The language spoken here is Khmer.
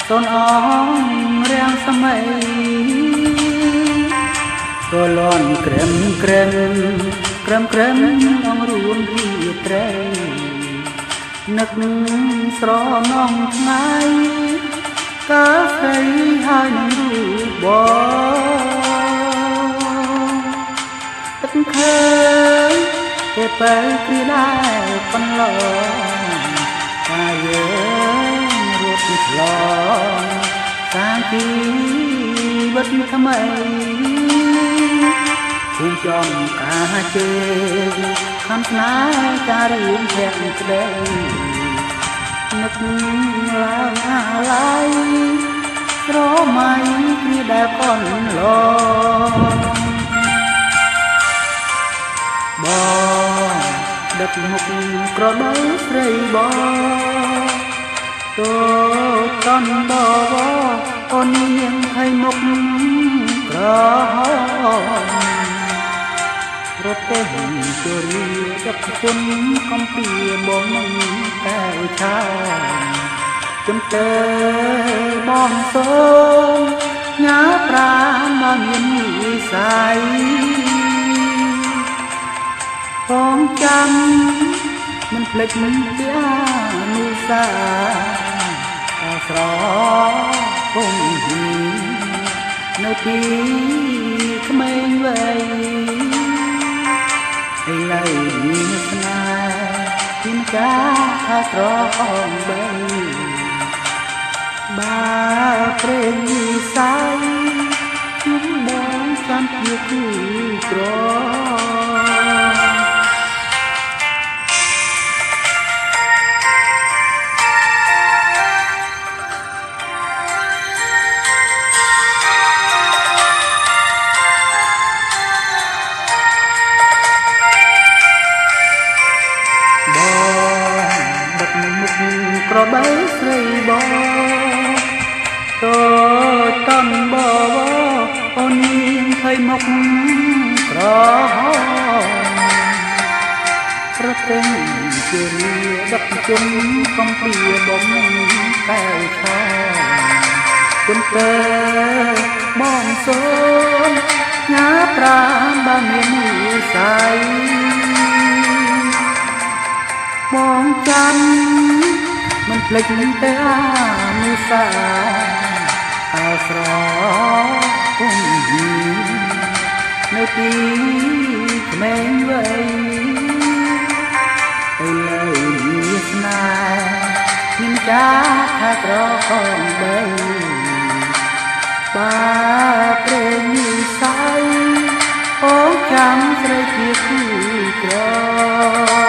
សូនអងរាំងសម័យក៏លន់ក្រឹមក្រឹមអងរួនរីត្រីនឹកស្រណងថ្ងៃកាលស្រីហើយនឹងរូបបងទឹកឃើញពេលបើគ្រាដែរប៉ុនឡងកាយើងរត់ឆ្លងសាងជីវិតថ្មីភូមិចំការជើងខំស្នេហ៍ការរឿងភ័ក្រក្តីនឹកឡើងអាឡ័យស្រមៃគ្នាដែលប៉ុនឡងបងដឹកមុខក្រដៅស្រីបងតូចតន់បវអូននាងឲ្យមុខក្រហមរត់ទៅជរីដឹកគុណកំពីបងមិនតែឆាចំទៅបងសូមញ៉ាប្រាណមកមានវិស័យបងចាំមិនភ្លេចមិនជានុសាអាស្រគង់នៅទីក្មេងវ័យឥឡូវមានស្នេហ៍មានការថាត្រង់បីបាព្រេងវិស័យខ្ញុំបងចាំជាគូក្រក្របីស្រីបងតូចតន់បវអូននាងឃើញមុខក្រហមប្រទេសជាដឹកជុំកំពីបងតែឆាគុំទៅបងសូមញ៉ាប្រាណបើមានវិស័យបងចាំមិនភ្លេចទេអានុសាអាស្រគង់នៅទីក្មេងវ័យឥឡូវមានស្នេហ៍មានការថាក្រខំបីបាព្រេងវិស័យអូចាំស្រីជាគូក្រ